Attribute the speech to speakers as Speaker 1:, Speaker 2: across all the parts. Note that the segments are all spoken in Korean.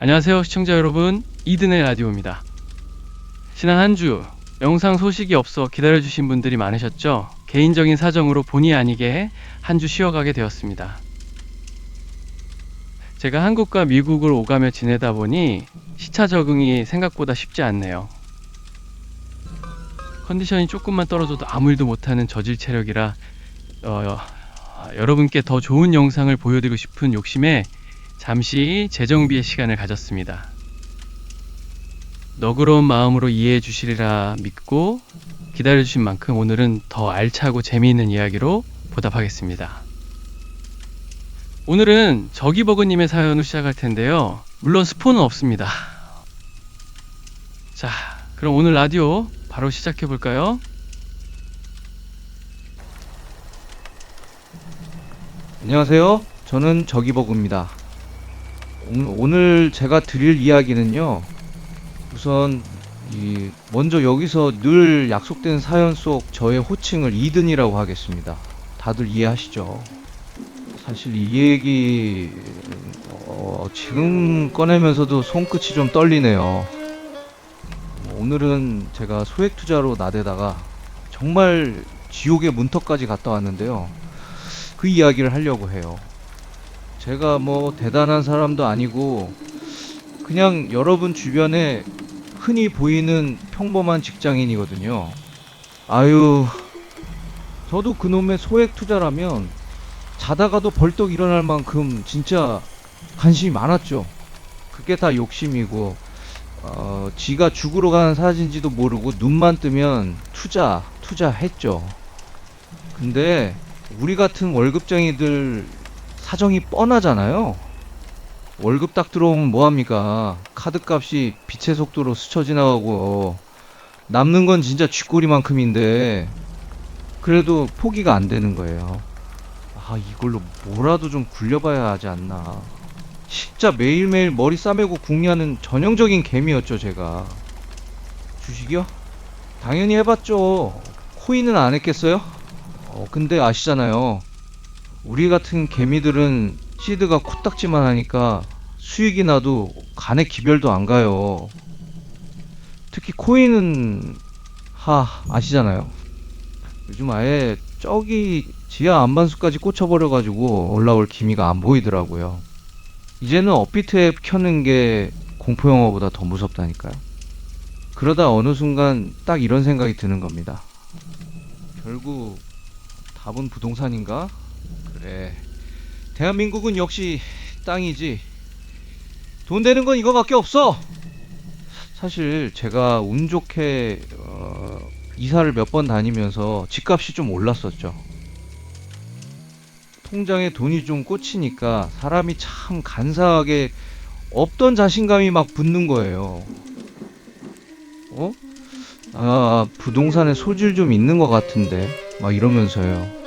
Speaker 1: 안녕하세요 시청자 여러분, 이든의 라디오입니다. 지난 한 주 영상 소식이 없어 기다려주신 분들이 많으셨죠? 개인적인 사정으로 본의 아니게 한 주 쉬어가게 되었습니다. 제가 한국과 미국을 오가며 지내다 보니 시차 적응이 생각보다 쉽지 않네요. 컨디션이 조금만 떨어져도 아무 일도 못하는 저질 체력이라 여러분께 더 좋은 영상을 보여드리고 싶은 욕심에 잠시 재정비의 시간을 가졌습니다. 너그러운 마음으로 이해해 주시리라 믿고 기다려주신 만큼 오늘은 더 알차고 재미있는 이야기로 보답하겠습니다. 오늘은 저기버그님의 사연으로 시작할 텐데요. 물론 스포는 없습니다. 자, 그럼 오늘 라디오 바로 시작해 볼까요?
Speaker 2: 안녕하세요. 저는 저기버그입니다. 오늘 제가 드릴 이야기는요. 우선 먼저 여기서 늘 약속된 사연 속 저의 호칭을 이든이라고 하겠습니다. 다들 이해하시죠? 사실 이 얘기 지금 꺼내면서도 손끝이 좀 떨리네요. 오늘은 제가 소액 투자로 나대다가 정말 지옥의 문턱까지 갔다 왔는데요. 그 이야기를 하려고 해요. 제가 뭐 대단한 사람도 아니고 그냥 여러분 주변에 흔히 보이는 평범한 직장인이거든요. 아유, 저도 그놈의 소액 투자라면 자다가도 벌떡 일어날 만큼 진짜 관심이 많았죠. 그게 다 욕심이고 지가 죽으러 가는 사진지도 모르고 눈만 뜨면 투자했죠. 근데 우리 같은 월급쟁이들 사정이 뻔하잖아요. 월급 딱 들어오면 뭐합니까? 카드값이 빛의 속도로 스쳐 지나가고 남는 건 진짜 쥐꼬리만큼인데 그래도 포기가 안 되는 거예요. 아, 이걸로 뭐라도 좀 굴려봐야 하지 않나. 진짜 매일매일 머리 싸매고 궁리하는 전형적인 개미였죠, 제가. 주식이요? 당연히 해봤죠. 코인은 안 했겠어요? 근데 아시잖아요. 우리 같은 개미들은 시드가 코딱지만 하니까 수익이 나도 간에 기별도 안 가요. 특히 코인은 아시잖아요. 요즘 아예 저기 지하 안반수까지 꽂혀버려가지고 올라올 기미가 안 보이더라고요. 이제는 업비트 앱 켜는 게 공포영화보다 더 무섭다니까요. 그러다 어느 순간 딱 이런 생각이 드는 겁니다. 결국 답은 부동산인가? 그래, 대한민국은 역시 땅이지. 돈 되는 건 이거밖에 없어. 사실 제가 운 좋게 이사를 몇 번 다니면서 집값이 좀 올랐었죠. 통장에 돈이 좀 꽂히니까 사람이 참 간사하게 없던 자신감이 막 붙는 거예요. 부동산에 소질 좀 있는 것 같은데 막 이러면서요.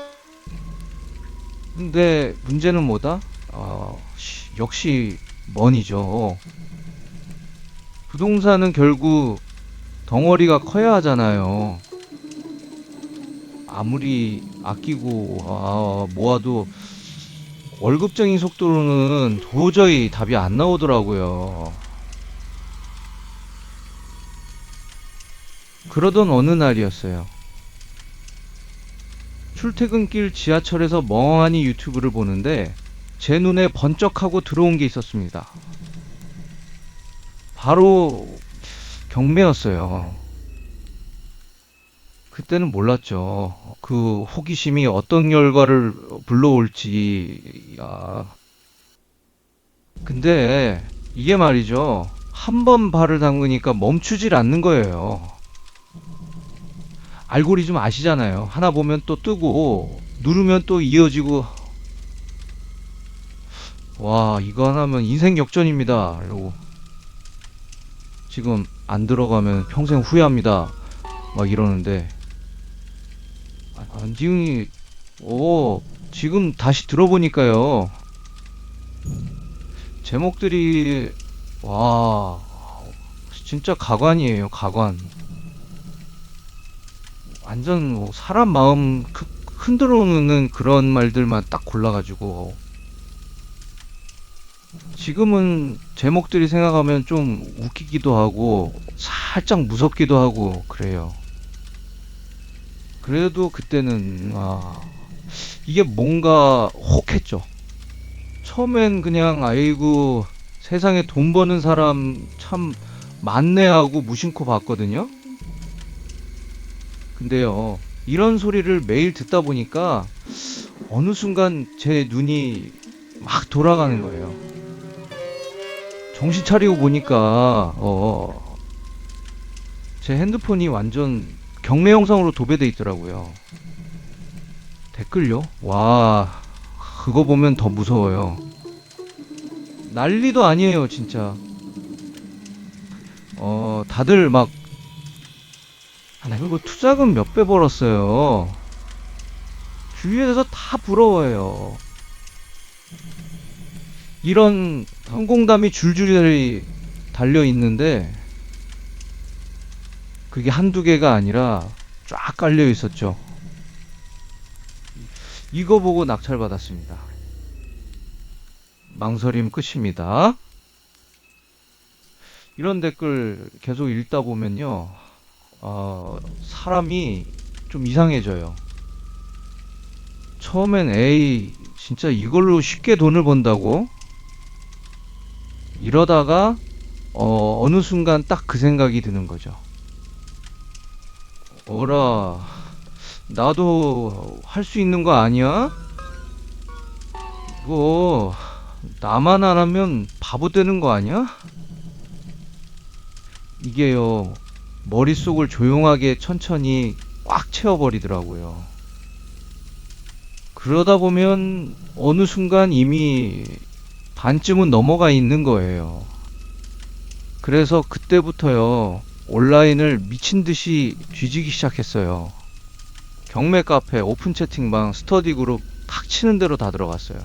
Speaker 2: 근데 문제는 뭐다? 역시 머니죠. 부동산은 결국 덩어리가 커야 하잖아요. 아무리 아끼고 모아도 월급쟁이 속도로는 도저히 답이 안 나오더라고요. 그러던 어느 날이었어요. 출퇴근길 지하철에서 멍하니 유튜브를 보는데 제 눈에 번쩍하고 들어온 게 있었습니다. 바로 경매였어요. 그때는 몰랐죠. 그 호기심이 어떤 결과를 불러올지. 근데 이게 말이죠. 한 번 발을 담그니까 멈추질 않는 거예요. 알고리즘 아시잖아요. 하나 보면 또 뜨고 누르면 또 이어지고. 와, 이거 하나면 인생 역전입니다. 이러고 지금 안 들어가면 평생 후회합니다. 막 이러는데 안지훈이 지금 다시 들어보니까요. 제목들이 와, 진짜 가관이에요. 가관. 완전 뭐 사람 마음 흔들어 놓는 그런 말들만 딱 골라가지고 지금은 제목들이 생각하면 좀 웃기기도 하고 살짝 무섭기도 하고 그래요. 그래도 그때는 이게 뭔가 혹했죠. 처음엔 그냥 아이고 세상에 돈 버는 사람 참 많네 하고 무심코 봤거든요. 근데요, 이런 소리를 매일 듣다 보니까 어느 순간 제 눈이 막 돌아가는 거예요. 정신 차리고 보니까 제 핸드폰이 완전 경매 영상으로 도배돼 있더라고요. 댓글요? 와, 그거 보면 더 무서워요. 난리도 아니에요, 진짜. 다들 막, 내가 이거 투자금 몇 배 벌었어요. 주위에서 다 부러워해요. 이런 성공담이 줄줄이 달려 있는데, 그게 한두 개가 아니라 쫙 깔려 있었죠. 이거 보고 낙찰받았습니다. 망설임 끝입니다. 이런 댓글 계속 읽다 보면요, 사람이 좀 이상해져요. 처음엔 에이, 진짜 이걸로 쉽게 돈을 번다고? 이러다가 어느 순간 딱 그 생각이 드는 거죠. 어라, 나도 할 수 있는 거 아니야? 이거 나만 안 하면 바보 되는 거 아니야? 이게요, 머릿속을 조용하게 천천히 꽉 채워버리더라고요. 그러다 보면 어느 순간 이미 반쯤은 넘어가 있는 거예요. 그래서 그때부터요, 온라인을 미친 듯이 뒤지기 시작했어요. 경매 카페, 오픈 채팅방, 스터디 그룹 탁 치는 대로 다 들어갔어요.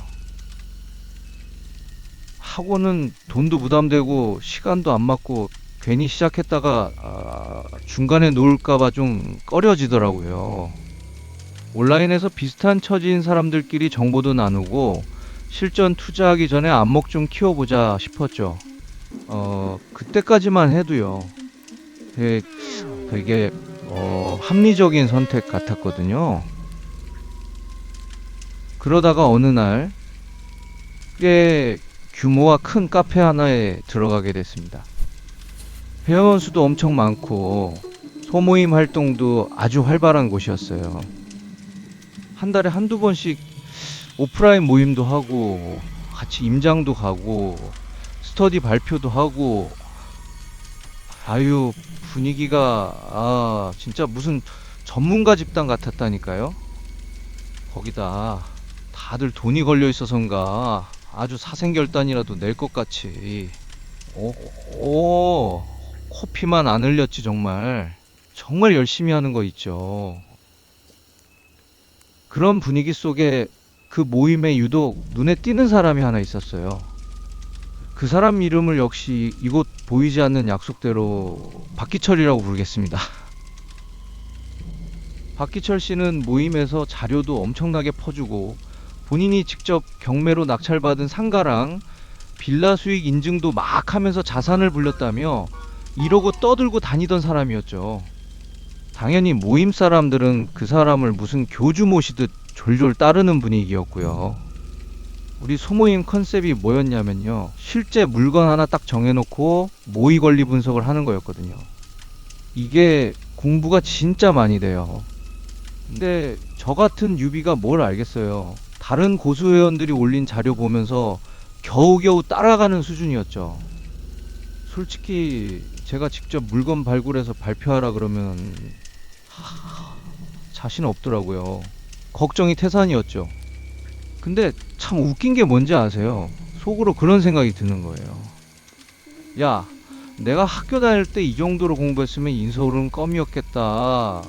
Speaker 2: 하고는 돈도 부담되고 시간도 안 맞고 괜히 시작했다가 중간에 놓을까봐 좀 꺼려지더라고요. 온라인에서 비슷한 처지인 사람들끼리 정보도 나누고 실전 투자하기 전에 안목 좀 키워보자 싶었죠. 그때까지만 해도요, 되게 합리적인 선택 같았거든요. 그러다가 어느 날 꽤 규모가 큰 카페 하나에 들어가게 됐습니다. 회원 수도 엄청 많고 소모임 활동도 아주 활발한 곳이었어요. 한 달에 한두 번씩 오프라인 모임도 하고 같이 임장도 가고 스터디 발표도 하고, 아유, 분위기가 진짜 무슨 전문가 집단 같았다니까요. 거기다 다들 돈이 걸려 있어서인가 아주 사생결단이라도 낼 것 같이 코피만 안 흘렸지. 정말 열심히 하는 거 있죠. 그런 분위기 속에 그 모임에 유독 눈에 띄는 사람이 하나 있었어요. 그 사람 이름을 역시 이곳 보이지 않는 약속대로 박기철이라고 부르겠습니다. 박기철 씨는 모임에서 자료도 엄청나게 퍼주고 본인이 직접 경매로 낙찰받은 상가랑 빌라 수익 인증도 막 하면서 자산을 불렸다며 이러고 떠들고 다니던 사람이었죠. 당연히 모임 사람들은 그 사람을 무슨 교주 모시듯 졸졸 따르는 분위기였고요. 우리 소모임 컨셉이 뭐였냐면요, 실제 물건 하나 딱 정해놓고 모의 권리 분석을 하는 거였거든요. 이게 공부가 진짜 많이 돼요. 근데 저 같은 유비가 뭘 알겠어요. 다른 고수회원들이 올린 자료 보면서 겨우겨우 따라가는 수준이었죠. 솔직히 제가 직접 물건 발굴해서 발표하라 그러면 자신 없더라고요. 걱정이 태산이었죠. 근데 참 웃긴 게 뭔지 아세요? 속으로 그런 생각이 드는 거예요. 야, 내가 학교 다닐 때 이 정도로 공부했으면 인서울은 껌이었겠다.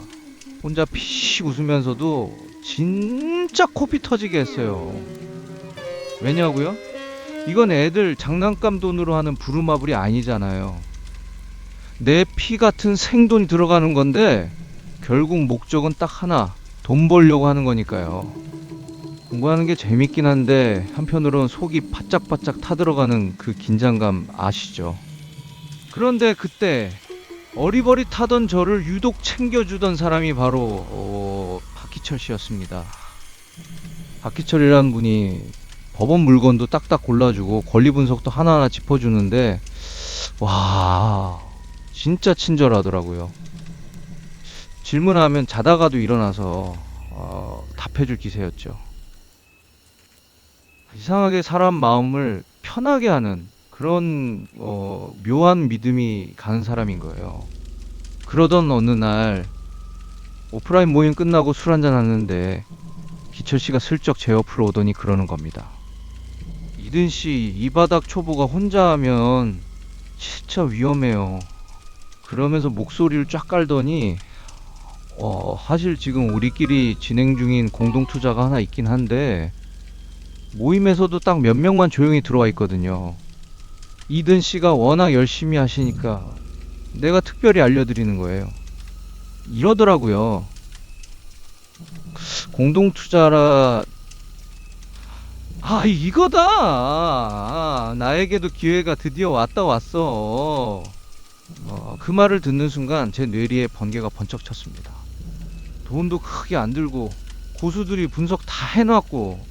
Speaker 2: 혼자 피식 웃으면서도 진짜 코피 터지게 했어요. 왜냐고요? 이건 애들 장난감 돈으로 하는 부루마블이 아니잖아요. 내 피 같은 생돈이 들어가는 건데 결국 목적은 딱 하나, 돈 벌려고 하는 거니까요. 공부하는 게 재밌긴 한데 한편으론 속이 바짝바짝 타들어가는 그 긴장감 아시죠? 그런데 그때 어리버리타던 저를 유독 챙겨주던 사람이 바로 박희철 씨였습니다. 박희철이라는 분이 법원 물건도 딱딱 골라주고 권리 분석도 하나하나 짚어주는데 와 진짜 친절하더라고요. 질문하면 자다가도 일어나서 답해줄 기세였죠. 이상하게 사람 마음을 편하게 하는 그런 묘한 믿음이 가는 사람인 거예요. 그러던 어느 날 오프라인 모임 끝나고 술 한잔 하는데 기철 씨가 슬쩍 제 옆으로 오더니 그러는 겁니다. 이든 씨, 이 바닥 초보가 혼자 하면 진짜 위험해요. 그러면서 목소리를 쫙 깔더니 사실 지금 우리끼리 진행 중인 공동 투자가 하나 있긴 한데 모임에서도 딱 몇 명만 조용히 들어와 있거든요. 이든 씨가 워낙 열심히 하시니까 내가 특별히 알려드리는 거예요. 이러더라고요. 공동 투자라 이거다. 나에게도 기회가 드디어 왔어. 그 말을 듣는 순간 제 뇌리에 번개가 번쩍 쳤습니다. 돈도 크게 안 들고 고수들이 분석 다 해놨고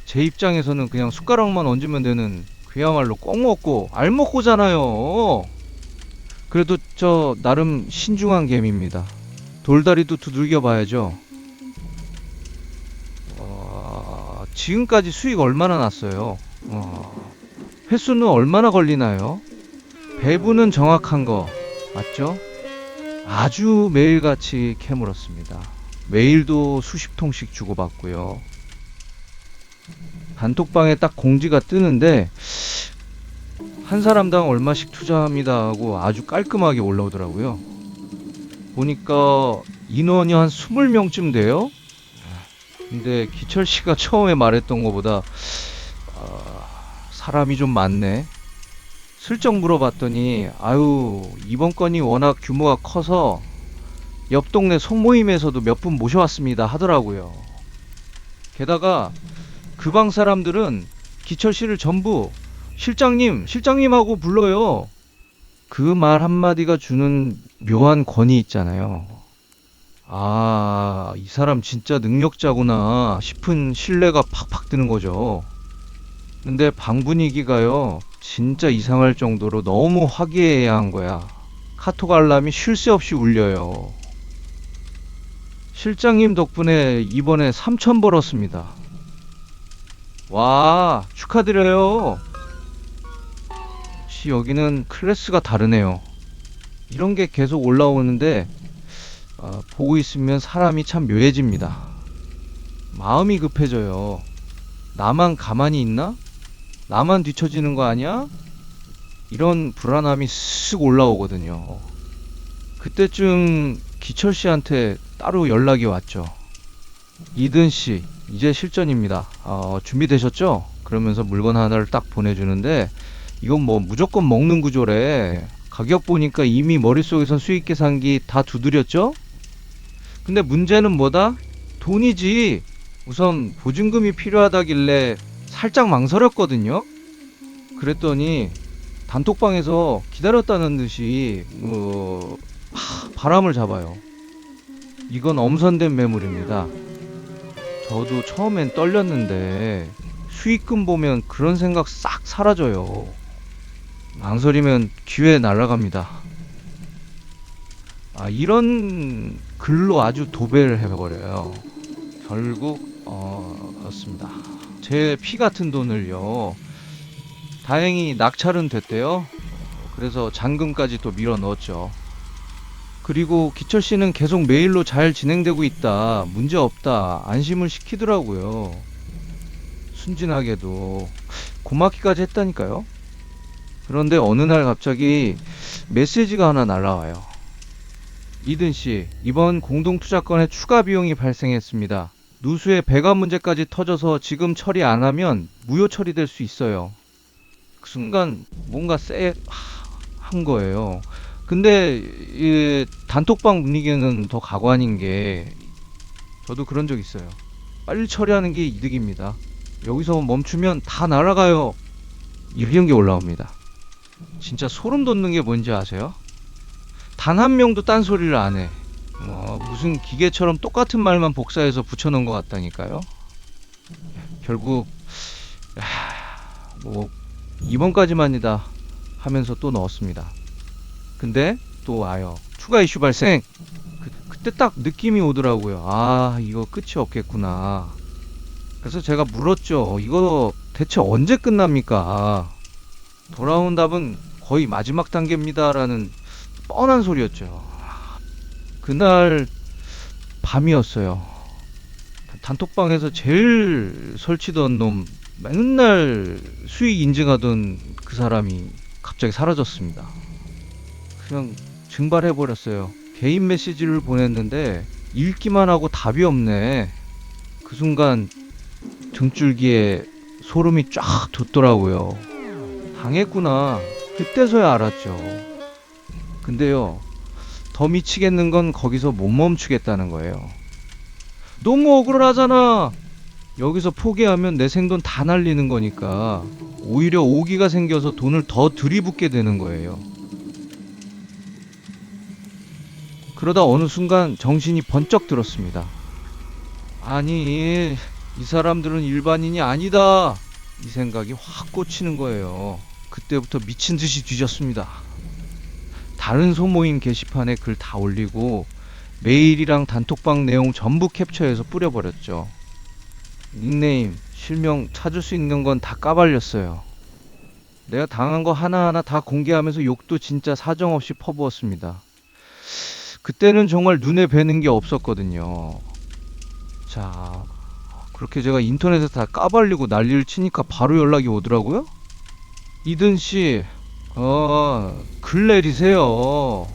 Speaker 2: 제 입장에서는 그냥 숟가락만 얹으면 되는 그야말로 꽁 먹고 알 먹고잖아요. 그래도 저 나름 신중한 겜입니다. 돌다리도 두들겨 봐야죠. 지금까지 수익 얼마나 났어요? 횟수는 얼마나 걸리나요? 배분은 정확한 거 맞죠? 아주 매일같이 캐물었습니다. 메일도 수십 통씩 주고받고요. 단톡방에 딱 공지가 뜨는데 한 사람당 얼마씩 투자합니다 하고 아주 깔끔하게 올라오더라고요. 보니까 인원이 한 20명쯤 돼요. 근데 기철 씨가 처음에 말했던 것보다 사람이 좀 많네. 슬쩍 물어봤더니 이번 건이 워낙 규모가 커서 옆 동네 속모임에서도 몇 분 모셔왔습니다 하더라고요. 게다가 그 방 사람들은 기철 씨를 전부 실장님 하고 불러요. 그 말 한마디가 주는 묘한 권위 있잖아요. 이 사람 진짜 능력자구나 싶은 신뢰가 팍팍 드는 거죠. 근데 방 분위기가요, 진짜 이상할 정도로 너무 화기애애한 거야. 카톡 알람이 쉴 새 없이 울려요. 실장님 덕분에 이번에 3천 벌었습니다. 와, 축하드려요. 역시 여기는 클래스가 다르네요. 이런 게 계속 올라오는데 보고 있으면 사람이 참 묘해집니다. 마음이 급해져요. 나만 가만히 있나? 나만 뒤처지는 거 아니야? 이런 불안함이 쓱 올라오거든요. 그때쯤 기철 씨한테 따로 연락이 왔죠. 이든 씨, 이제 실전입니다. 준비되셨죠? 그러면서 물건 하나를 딱 보내주는데 이건 뭐 무조건 먹는 구조래. 가격 보니까 이미 머릿속에선 수익 계산기 다 두드렸죠? 근데 문제는 뭐다? 돈이지. 우선 보증금이 필요하다길래 살짝 망설였거든요. 그랬더니 단톡방에서 기다렸다는 듯이 바람을 잡아요. 이건 엄선된 매물입니다. 저도 처음엔 떨렸는데 수익금 보면 그런 생각 싹 사라져요. 망설이면 기회 날아갑니다. 이런 글로 아주 도배를 해버려요. 결국 였습니다. 제 피 같은 돈을요. 다행히 낙찰은 됐대요. 그래서 잔금까지 또 밀어 넣었죠. 그리고 기철 씨는 계속 메일로 잘 진행되고 있다, 문제 없다 안심을 시키더라고요. 순진하게도 고맙기까지 했다니까요. 그런데 어느 날 갑자기 메시지가 하나 날라와요. 이든 씨, 이번 공동투자건에 추가 비용이 발생했습니다. 누수의 배관 문제까지 터져서 지금 처리 안 하면 무효 처리될 수 있어요. 그 순간 뭔가 한 거예요. 근데 이 단톡방 분위기는 더 가관인 게 저도 그런 적 있어요. 빨리 처리하는 게 이득입니다. 여기서 멈추면 다 날아가요. 이런 게 올라옵니다. 진짜 소름 돋는 게 뭔지 아세요? 단 한 명도 딴소리를 안 해. 무슨 기계처럼 똑같은 말만 복사해서 붙여놓은 것 같다니까요. 결국 이번까지만이다 하면서 또 넣었습니다. 근데 또 와요. 추가 이슈 발생. 그때 딱 느낌이 오더라고요. 아, 이거 끝이 없겠구나. 그래서 제가 물었죠. 이거 대체 언제 끝납니까? 돌아온 답은 거의 마지막 단계입니다라는 뻔한 소리였죠. 그날 밤이었어요. 단톡방에서 제일 설치던 놈, 맨날 수익 인증하던 그 사람이 갑자기 사라졌습니다. 그냥 증발해버렸어요. 개인 메시지를 보냈는데 읽기만 하고 답이 없네. 그 순간 등줄기에 소름이 쫙 돋더라고요. 당했구나. 그때서야 알았죠. 근데요, 더 미치겠는 건 거기서 못 멈추겠다는 거예요. 너무 억울하잖아. 여기서 포기하면 내 생돈 다 날리는 거니까 오히려 오기가 생겨서 돈을 더 들이붓게 되는 거예요. 그러다 어느 순간 정신이 번쩍 들었습니다. 아니, 이 사람들은 일반인이 아니다. 이 생각이 확 꽂히는 거예요. 그때부터 미친 듯이 뒤졌습니다. 다른 소모임 게시판에 글 다 올리고 메일이랑 단톡방 내용 전부 캡처해서 뿌려버렸죠. 닉네임, 실명 찾을 수 있는 건 다 까발렸어요. 내가 당한 거 하나하나 다 공개하면서 욕도 진짜 사정없이 퍼부었습니다. 그때는 정말 눈에 뵈는 게 없었거든요. 자, 그렇게 제가 인터넷에 다 까발리고 난리를 치니까 바로 연락이 오더라고요. 이든씨, 글 내리세요.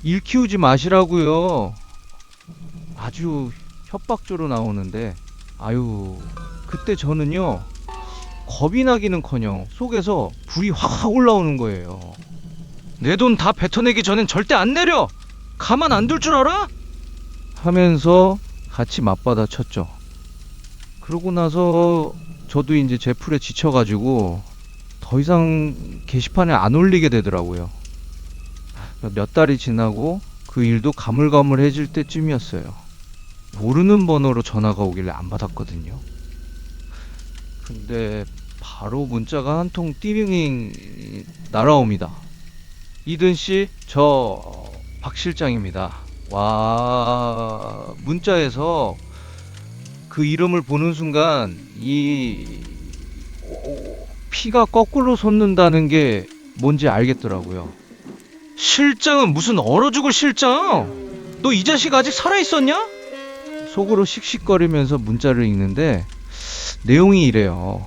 Speaker 2: 일 키우지 마시라고요. 아주 협박조로 나오는데, 그때 저는요, 겁이 나기는커녕 속에서 불이 확 올라오는 거예요. 내 돈 다 뱉어내기 전엔 절대 안 내려! 가만 안 둘 줄 알아? 하면서 같이 맞받아 쳤죠. 그러고 나서 저도 이제 제 풀에 지쳐가지고 더 이상 게시판에 안 올리게 되더라고요. 몇 달이 지나고 그 일도 가물가물해질 때쯤이었어요. 모르는 번호로 전화가 오길래 안 받았거든요. 근데 바로 문자가 한 통 띠링 날아옵니다. 이든씨, 저 박 실장입니다. 와, 문자에서 그 이름을 보는 순간 이 피가 거꾸로 솟는다는 게 뭔지 알겠더라고요. 실장은 무슨 얼어 죽을 실장? 너 이 자식 아직 살아있었냐? 속으로 씩씩거리면서 문자를 읽는데 내용이 이래요.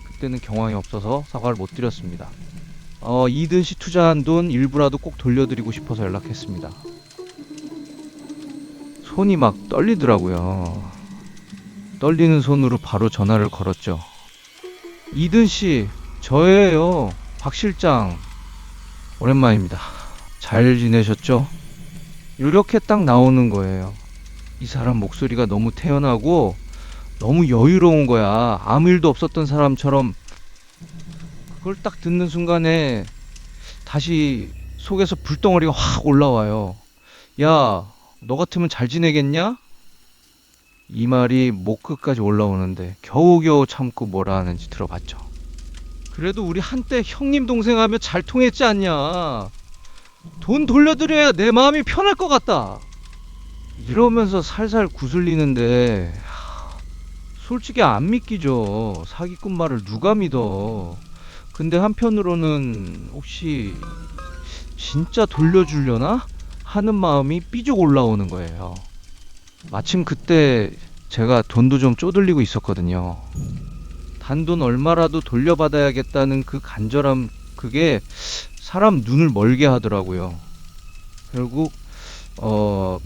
Speaker 2: 그때는 경황이 없어서 사과를 못 드렸습니다. 이든씨 투자한 돈 일부라도 꼭 돌려드리고 싶어서 연락했습니다. 손이 막 떨리더라고요. 떨리는 손으로 바로 전화를 걸었죠. 이든씨, 저예요. 박 실장. 오랜만입니다. 잘 지내셨죠? 이렇게 딱 나오는 거예요. 이 사람 목소리가 너무 태연하고 너무 여유로운 거야. 아무 일도 없었던 사람처럼. 그걸 딱 듣는 순간에 다시 속에서 불덩어리가 확 올라와요. 야, 너 같으면 잘 지내겠냐? 이 말이 목 끝까지 올라오는데 겨우겨우 참고 뭐라 하는지 들어봤죠. 그래도 우리 한때 형님 동생 하며 잘 통했지 않냐? 돈 돌려드려야 내 마음이 편할 것 같다. 이러면서 살살 구슬리는데 솔직히 안 믿기죠. 사기꾼 말을 누가 믿어. 근데 한편으로는 혹시 진짜 돌려주려나 하는 마음이 삐죽 올라오는 거예요. 마침 그때 제가 돈도 좀 쪼들리고 있었거든요. 단돈 얼마라도 돌려받아야겠다는 그 간절함, 그게 사람 눈을 멀게 하더라고요. 결국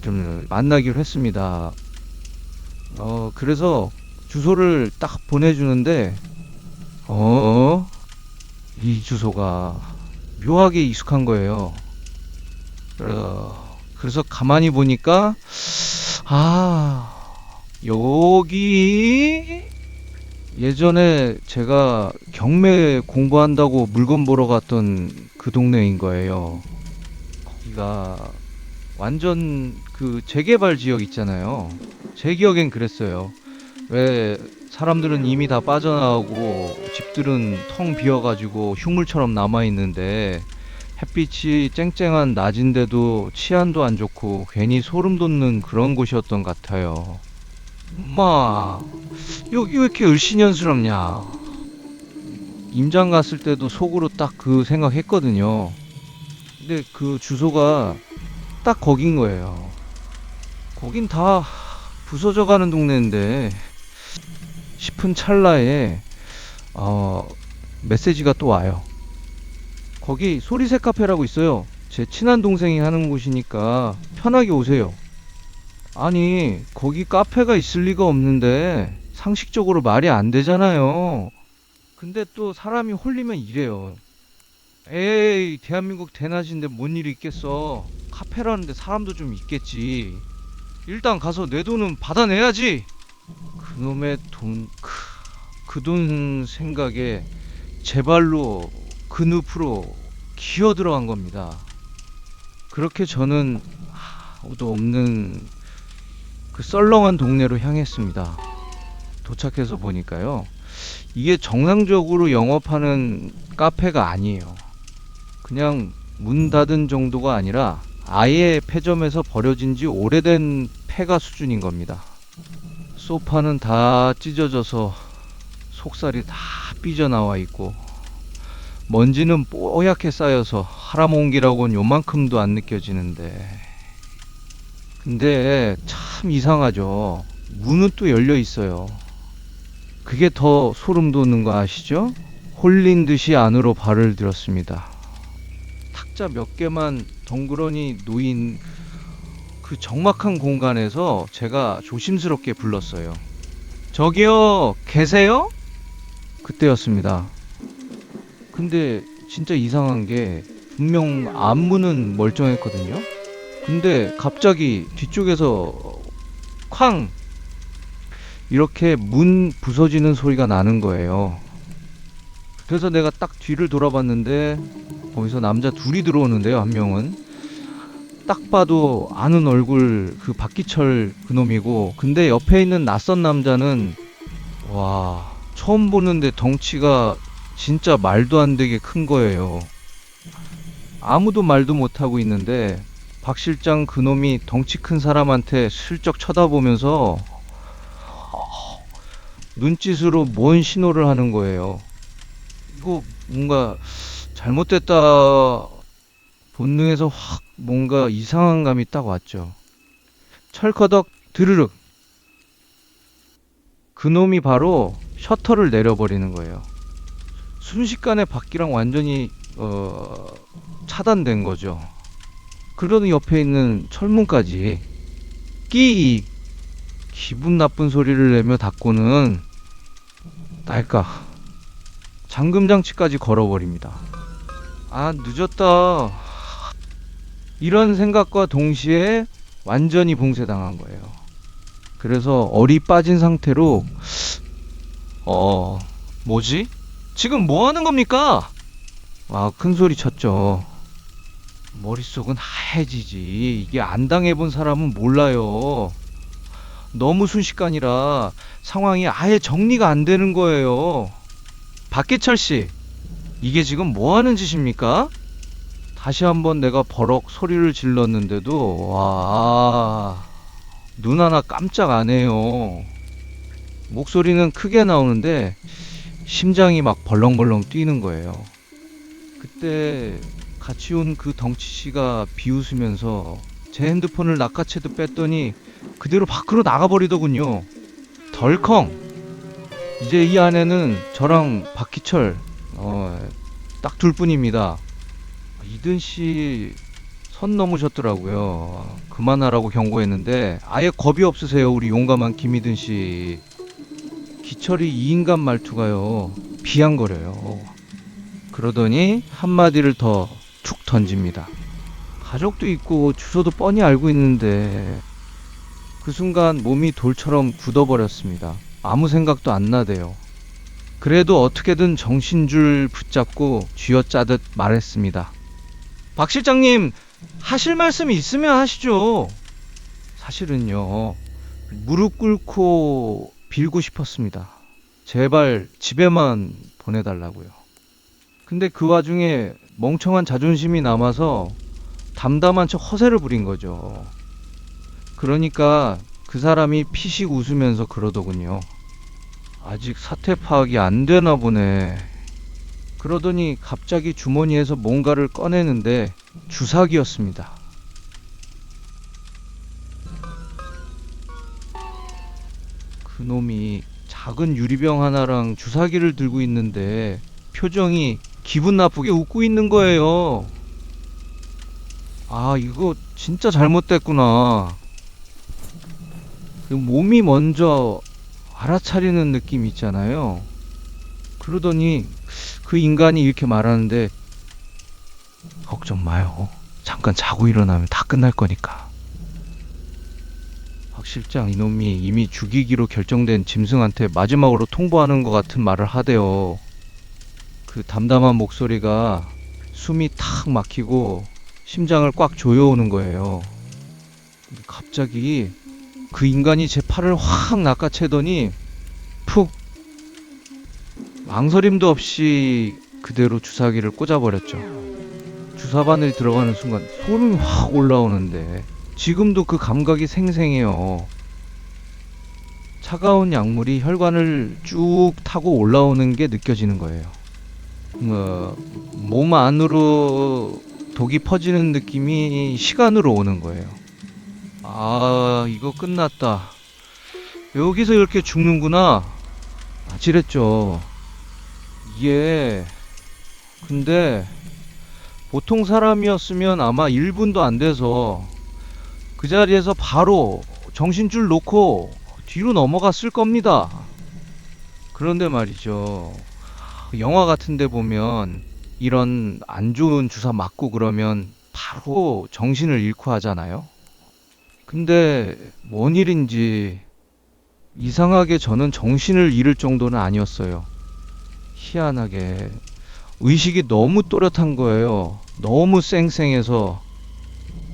Speaker 2: 좀 만나기로 했습니다. 그래서 주소를 딱 보내주는데 이 주소가 묘하게 익숙한 거예요. 그래서 가만히 보니까 여기 예전에 제가 경매 공부한다고 물건 보러 갔던 그 동네인 거예요. 거기가 완전 그 재개발 지역 있잖아요. 제 기억엔 그랬어요. 왜 사람들은 이미 다 빠져나가고 집들은 텅 비어가지고 흉물처럼 남아있는데 햇빛이 쨍쨍한 낮인데도 치안도 안 좋고 괜히 소름 돋는 그런 곳이었던 것 같아요. 엄마, 여기 왜 이렇게 을씨년스럽냐? 임장 갔을 때도 속으로 딱 그 생각했거든요. 근데 그 주소가 딱 거긴 거예요. 거긴 다 부서져 가는 동네인데 싶은 찰나에 메시지가 또 와요. 거기 소리새 카페라고 있어요. 제 친한 동생이 하는 곳이니까 편하게 오세요. 아니, 거기 카페가 있을 리가 없는데 상식적으로 말이 안 되잖아요. 근데 또 사람이 홀리면 이래요. 에이, 대한민국 대낮인데 뭔 일이 있겠어. 카페라는데 사람도 좀 있겠지. 일단 가서 내 돈은 받아내야지. 그놈의 돈, 그 돈 생각에 제 발로 그 늪으로 기어 들어간 겁니다. 그렇게 저는 아무도 없는 그 썰렁한 동네로 향했습니다. 도착해서 보니까요, 이게 정상적으로 영업하는 카페가 아니에요. 그냥 문 닫은 정도가 아니라 아예 폐점해서 버려진 지 오래된 폐가 수준인 겁니다. 소파는 다 찢어져서 속살이 다 삐져나와 있고, 먼지는 뽀얗게 쌓여서 하라몽기라고는 요만큼도 안 느껴지는데, 근데 참 이상하죠. 문은 또 열려 있어요. 그게 더 소름 돋는 거 아시죠? 홀린 듯이 안으로 발을 들었습니다. 탁자 몇 개만 덩그러니 놓인 그 적막한 공간에서 제가 조심스럽게 불렀어요. 저기요, 계세요? 그때였습니다. 근데 진짜 이상한 게 분명 앞문은 멀쩡했거든요. 근데 갑자기 뒤쪽에서 쾅! 이렇게 문 부서지는 소리가 나는 거예요. 그래서 내가 딱 뒤를 돌아봤는데 거기서 남자 둘이 들어오는데요. 한 명은 딱 봐도 아는 얼굴, 그 박기철 그놈이고, 근데 옆에 있는 낯선 남자는 와, 처음 보는데 덩치가 진짜 말도 안 되게 큰 거예요. 아무도 말도 못하고 있는데 박 실장 그놈이 덩치 큰 사람한테 슬쩍 쳐다보면서 눈짓으로 뭔 신호를 하는 거예요. 이거 뭔가 잘못됐다, 본능에서 확 뭔가 이상한 감이 딱 왔죠. 철커덕 드르륵. 그놈이 바로 셔터를 내려버리는 거예요. 순식간에 바퀴랑 완전히 차단된 거죠. 그러는 옆에 있는 철문까지 끼익 기분 나쁜 소리를 내며 닫고는 딸까 잠금장치까지 걸어버립니다. 아, 늦었다. 이런 생각과 동시에 완전히 봉쇄당한 거예요. 그래서 얼이 빠진 상태로 뭐지? 지금 뭐 하는 겁니까? 아, 큰 소리 쳤죠. 머릿속은 하얘지지. 이게 안 당해본 사람은 몰라요. 너무 순식간이라 상황이 아예 정리가 안 되는 거예요. 박기철 씨, 이게 지금 뭐 하는 짓입니까? 다시 한번 내가 버럭 소리를 질렀는데도 와, 눈 하나 깜짝 안 해요. 목소리는 크게 나오는데 심장이 막 벌렁벌렁 뛰는 거예요. 그때 같이 온 그 덩치씨가 비웃으면서 제 핸드폰을 낚아채듯 뺐더니 그대로 밖으로 나가버리더군요. 덜컹. 이제 이 안에는 저랑 박기철 딱 둘뿐입니다. 이든씨 선 넘으셨더라고요. 그만하라고 경고했는데 아예 겁이 없으세요, 우리 용감한 김이든씨. 기철이 이 인간 말투가요, 비양거려요. 그러더니 한마디를 더 툭 던집니다. 가족도 있고 주소도 뻔히 알고 있는데 그 순간 몸이 돌처럼 굳어버렸습니다. 아무 생각도 안 나대요. 그래도 어떻게든 정신줄 붙잡고 쥐어짜듯 말했습니다. 박 실장님, 하실 말씀이 있으면 하시죠. 사실은요, 무릎 꿇고 빌고 싶었습니다. 제발 집에만 보내달라고요. 근데 그 와중에 멍청한 자존심이 남아서 담담한 척 허세를 부린 거죠. 그러니까 그 사람이 피식 웃으면서 그러더군요. 아직 사태 파악이 안 되나 보네. 그러더니 갑자기 주머니에서 뭔가를 꺼내는데 주사기였습니다. 그놈이 작은 유리병 하나랑 주사기를 들고 있는데 표정이 기분 나쁘게 웃고 있는 거예요. 아, 이거 진짜 잘못됐구나. 몸이 먼저 알아차리는 느낌 있잖아요. 그러더니 그 인간이 이렇게 말하는데, 걱정 마요. 잠깐 자고 일어나면 다 끝날 거니까. 박 실장 이놈이 이미 죽이기로 결정된 짐승한테 마지막으로 통보하는 것 같은 말을 하대요. 그 담담한 목소리가 숨이 탁 막히고 심장을 꽉 조여오는 거예요. 갑자기 그 인간이 제 팔을 확 낚아채더니 푹, 망설임도 없이 그대로 주사기를 꽂아버렸죠. 주사바늘이 들어가는 순간 소름이 확 올라오는데 지금도 그 감각이 생생해요. 차가운 약물이 혈관을 쭉 타고 올라오는 게 느껴지는 거예요. 몸 안으로 독이 퍼지는 느낌이 시간으로 오는 거예요. 아, 이거 끝났다. 여기서 이렇게 죽는구나. 아찔했죠. 이게 근데 보통 사람이었으면 아마 1분도 안 돼서 그 자리에서 바로 정신줄 놓고 뒤로 넘어갔을 겁니다. 그런데 말이죠, 영화 같은 데 보면 이런 안 좋은 주사 맞고 그러면 바로 정신을 잃고 하잖아요. 근데 뭔 일인지 이상하게 저는 정신을 잃을 정도는 아니었어요. 희한하게 의식이 너무 또렷한 거예요. 너무 쌩쌩해서.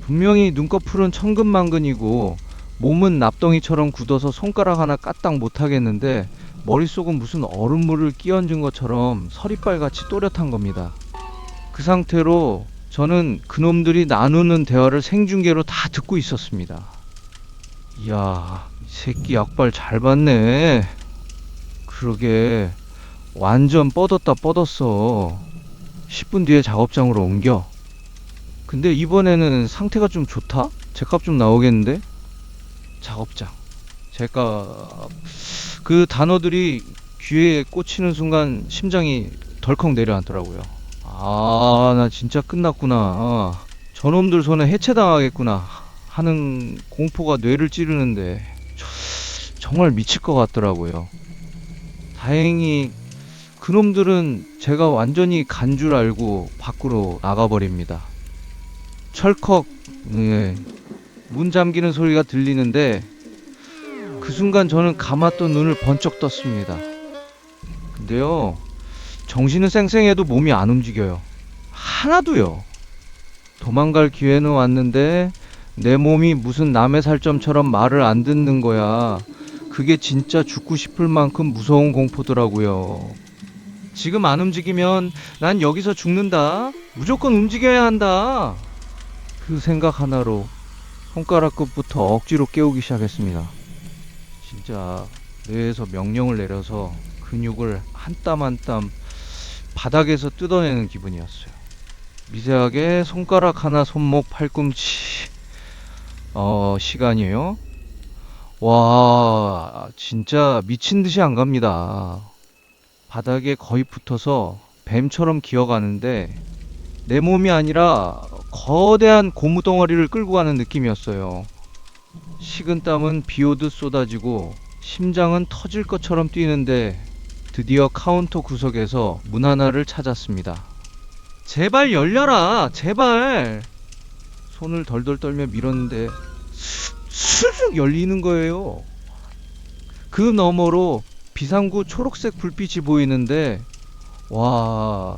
Speaker 2: 분명히 눈꺼풀은 천근만근이고 몸은 납덩이처럼 굳어서 손가락 하나 까딱 못하겠는데 머릿속은 무슨 얼음물을 끼얹은 것처럼 서리빨같이 또렷한 겁니다. 그 상태로 저는 그놈들이 나누는 대화를 생중계로 다 듣고 있었습니다. 이야, 이 새끼 약발 잘 받네. 그러게, 완전 뻗었다 뻗었어. 10분 뒤에 작업장으로 옮겨. 근데 이번에는 상태가 좀 좋다? 제값 좀 나오겠는데? 작업장, 제값. 그 단어들이 귀에 꽂히는 순간 심장이 덜컥 내려앉더라고요. 아, 나 진짜 끝났구나. 저놈들 손에 해체당하겠구나 하는 공포가 뇌를 찌르는데 정말 미칠 것 같더라고요. 다행히 그놈들은 제가 완전히 간 줄 알고 밖으로 나가버립니다. 철컥, 예, 문 잠기는 소리가 들리는데 그 순간 저는 감았던 눈을 번쩍 떴습니다. 근데요, 정신은 쌩쌩해도 몸이 안 움직여요. 하나도요. 도망갈 기회는 왔는데 내 몸이 무슨 남의 살점처럼 말을 안 듣는 거야. 그게 진짜 죽고 싶을 만큼 무서운 공포더라고요. 지금 안 움직이면 난 여기서 죽는다. 무조건 움직여야 한다. 그 생각 하나로 손가락 끝부터 억지로 깨우기 시작했습니다. 진짜 뇌에서 명령을 내려서 근육을 한 땀 한 땀 바닥에서 뜯어내는 기분이었어요. 미세하게 손가락 하나, 손목, 팔꿈치 시간이에요. 와, 진짜 미친 듯이 안 갑니다. 바닥에 거의 붙어서 뱀처럼 기어가는데 내 몸이 아니라 거대한 고무덩어리를 끌고 가는 느낌이었어요. 식은땀은 비오듯 쏟아지고 심장은 터질 것처럼 뛰는데 드디어 카운터 구석에서 문 하나를 찾았습니다. 제발 열려라, 제발. 손을 덜덜 떨며 밀었는데 슬쩍 열리는 거예요. 그 너머로 비상구 초록색 불빛이 보이는데, 와,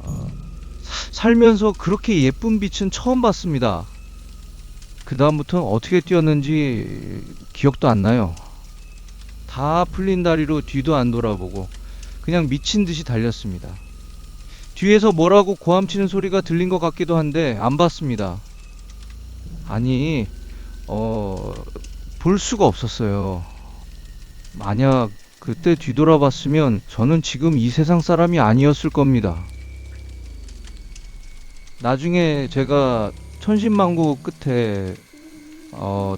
Speaker 2: 살면서 그렇게 예쁜 빛은 처음 봤습니다. 그 다음부터는 어떻게 뛰었는지 기억도 안 나요. 다 풀린 다리로 뒤도 안 돌아보고 그냥 미친 듯이 달렸습니다. 뒤에서 뭐라고 고함치는 소리가 들린 것 같기도 한데 안 봤습니다. 아니, 볼 수가 없었어요. 만약 그때 뒤돌아봤으면 저는 지금 이 세상 사람이 아니었을 겁니다. 나중에 제가 천신만고 끝에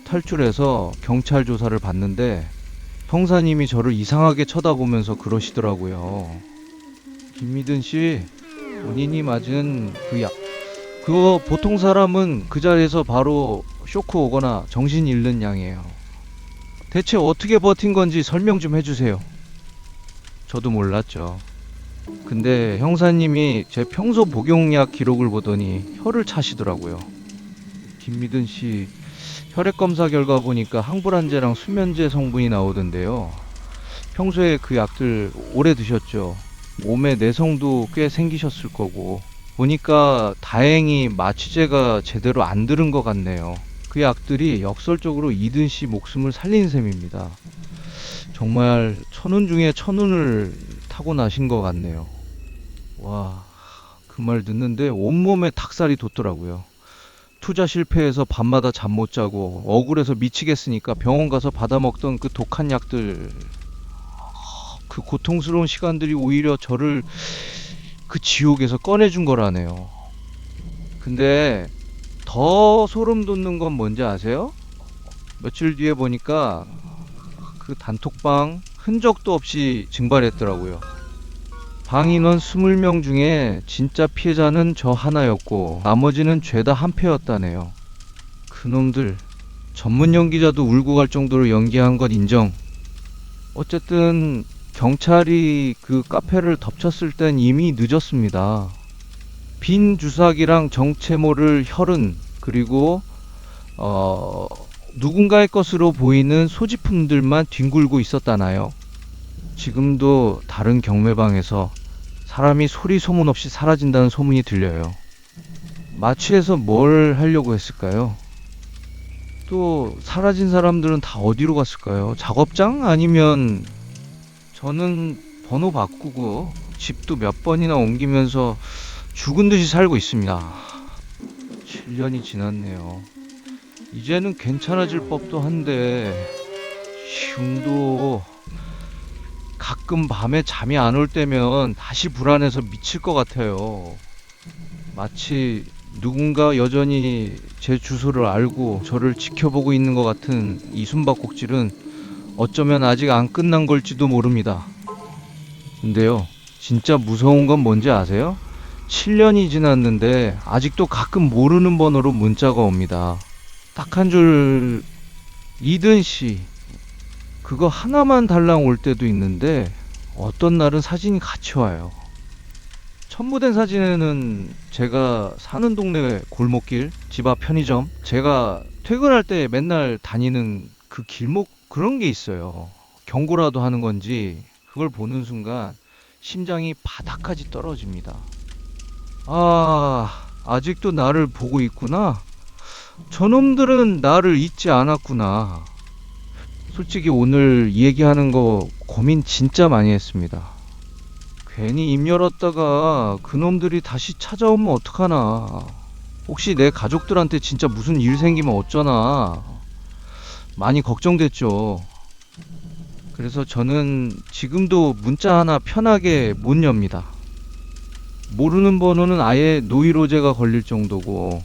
Speaker 2: 탈출해서 경찰 조사를 받는데 형사님이 저를 이상하게 쳐다보면서 그러시더라고요. 김미든 씨, 본인이 맞은 그 약, 그거 보통 사람은 그 자리에서 바로 쇼크 오거나 정신 잃는 양이에요. 대체 어떻게 버틴 건지 설명 좀 해주세요. 저도 몰랐죠. 근데 형사님이 제 평소 복용약 기록을 보더니 혀를 차시더라고요. 김미든 씨 혈액 검사 결과 보니까 항불안제랑 수면제 성분이 나오던데요. 평소에 그 약들 오래 드셨죠? 몸에 내성도 꽤 생기셨을 거고 보니까 다행히 마취제가 제대로 안 들은 것 같네요. 그 약들이 역설적으로 이든 씨 목숨을 살린 셈입니다. 정말 천운 중에 천운을 타고 나신 것 같네요. 와, 그 말 듣는데 온몸에 닭살이 돋더라고요. 투자 실패해서 밤마다 잠 못 자고 억울해서 미치겠으니까 병원 가서 받아먹던 그 독한 약들, 그 고통스러운 시간들이 오히려 저를 그 지옥에서 꺼내준 거라네요. 근데 더 소름 돋는 건 뭔지 아세요? 며칠 뒤에 보니까 그 단톡방 흔적도 없이 증발했더라고요. 방 인원 20명 중에 진짜 피해자는 저 하나였고 나머지는 죄다 한패였다네요. 그놈들, 전문 연기자도 울고 갈 정도로 연기한 것 인정. 어쨌든 경찰이 그 카페를 덮쳤을 땐 이미 늦었습니다. 빈 주사기랑 정체 모를 혈흔, 그리고 누군가의 것으로 보이는 소지품들만 뒹굴고 있었다나요. 지금도 다른 경매방에서 사람이 소리 소문 없이 사라진다는 소문이 들려요. 마취해서 뭘 하려고 했을까요? 또 사라진 사람들은 다 어디로 갔을까요? 작업장? 아니면 저는 번호 바꾸고 집도 몇 번이나 옮기면서 죽은 듯이 살고 있습니다. 7년이 지났네요. 이제는 괜찮아질 법도 한데 지금도 가끔 밤에 잠이 안 올 때면 다시 불안해서 미칠 것 같아요. 마치 누군가 여전히 제 주소를 알고 저를 지켜보고 있는 것 같은 이 숨바꼭질은 어쩌면 아직 안 끝난 걸지도 모릅니다. 근데요, 진짜 무서운 건 뭔지 아세요? 7년이 지났는데 아직도 가끔 모르는 번호로 문자가 옵니다. 딱 한 줄, 이든 씨, 그거 하나만 달랑 올 때도 있는데 어떤 날은 사진이 같이 와요. 첨부된 사진에는 제가 사는 동네 골목길, 집 앞 편의점, 제가 퇴근할 때 맨날 다니는 그 길목, 그런 게 있어요. 경고라도 하는 건지 그걸 보는 순간 심장이 바닥까지 떨어집니다. 아, 아직도 나를 보고 있구나. 저놈들은 나를 잊지 않았구나. 솔직히 오늘 이 얘기하는 거 고민 진짜 많이 했습니다. 괜히 입 열었다가 그놈들이 다시 찾아오면 어떡하나. 혹시 내 가족들한테 진짜 무슨 일 생기면 어쩌나. 많이 걱정됐죠. 그래서 저는 지금도 문자 하나 편하게 못 엽니다. 모르는 번호는 아예 노이로제가 걸릴 정도고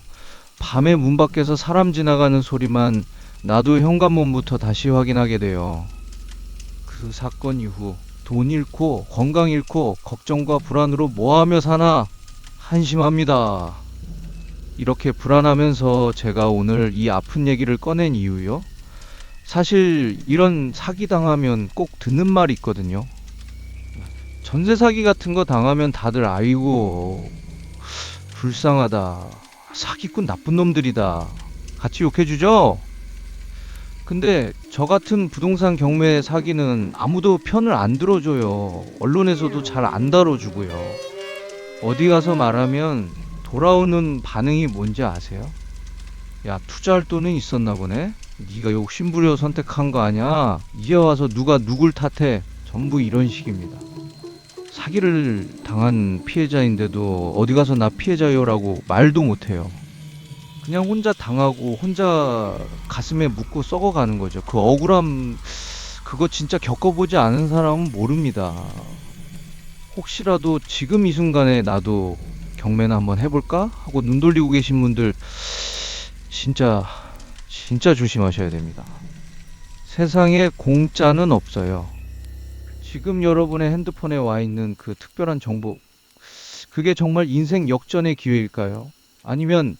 Speaker 2: 밤에 문 밖에서 사람 지나가는 소리만 나도 현관문부터 다시 확인하게 돼요. 그 사건 이후 돈 잃고 건강 잃고 걱정과 불안으로 뭐하며 사나 한심합니다. 이렇게 불안하면서 제가 오늘 이 아픈 얘기를 꺼낸 이유요? 사실 이런 사기 당하면 꼭 듣는 말이 있거든요. 전세 사기 같은 거 당하면 다들 아이고 불쌍하다, 사기꾼 나쁜 놈들이다 같이 욕해주죠. 근데 저 같은 부동산 경매 사기는 아무도 편을 안 들어줘요. 언론에서도 잘 안 다뤄주고요. 어디 가서 말하면 돌아오는 반응이 뭔지 아세요? 야, 투자할 돈은 있었나 보네? 네가 욕심부려 선택한 거 아니야? 이제 와서 누가 누굴 탓해? 전부 이런 식입니다. 사기를 당한 피해자인데도 어디 가서 나 피해자요라고 말도 못해요. 그냥 혼자 당하고 혼자 가슴에 묻고 썩어가는 거죠. 그 억울함, 그거 진짜 겪어보지 않은 사람은 모릅니다. 혹시라도 지금 이 순간에 나도 경매나 한번 해볼까? 하고 눈 돌리고 계신 분들 진짜 조심하셔야 됩니다. 세상에 공짜는 없어요. 지금 여러분의 핸드폰에 와 있는 그 특별한 정보, 그게 정말 인생 역전의 기회일까요? 아니면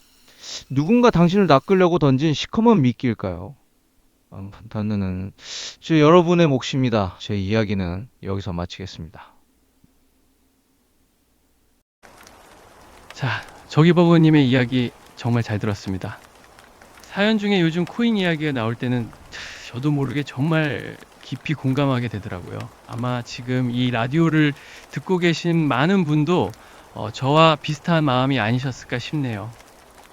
Speaker 2: 누군가 당신을 낚으려고 던진 시커먼 미끼일까요? 판단은 여러분의 몫입니다. 제 이야기는 여기서 마치겠습니다.
Speaker 1: 자, 저기버거님의 이야기 정말 잘 들었습니다. 사연 중에 요즘 코인 이야기가 나올 때는 저도 모르게 정말 깊이 공감하게 되더라고요. 아마 지금 이 라디오를 듣고 계신 많은 분도 저와 비슷한 마음이 아니셨을까 싶네요.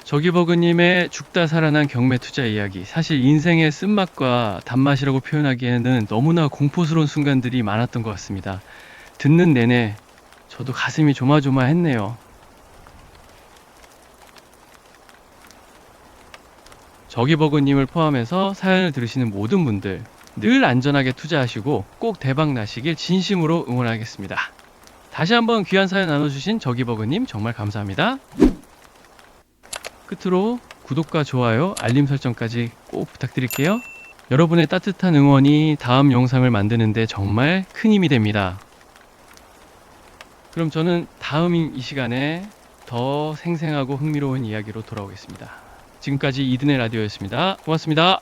Speaker 1: 저기버그님의 죽다 살아난 경매 투자 이야기, 사실 인생의 쓴맛과 단맛이라고 표현하기에는 너무나 공포스러운 순간들이 많았던 것 같습니다. 듣는 내내 저도 가슴이 조마조마했네요. 저기버그님을 포함해서 사연을 들으시는 모든 분들 늘 안전하게 투자하시고 꼭 대박 나시길 진심으로 응원하겠습니다. 다시 한번 귀한 사연 나눠주신 저기버그님 정말 감사합니다. 끝으로 구독과 좋아요, 알림 설정까지 꼭 부탁드릴게요. 여러분의 따뜻한 응원이 다음 영상을 만드는데 정말 큰 힘이 됩니다. 그럼 저는 다음 이 시간에 더 생생하고 흥미로운 이야기로 돌아오겠습니다. 지금까지 이든의 라디오였습니다. 고맙습니다.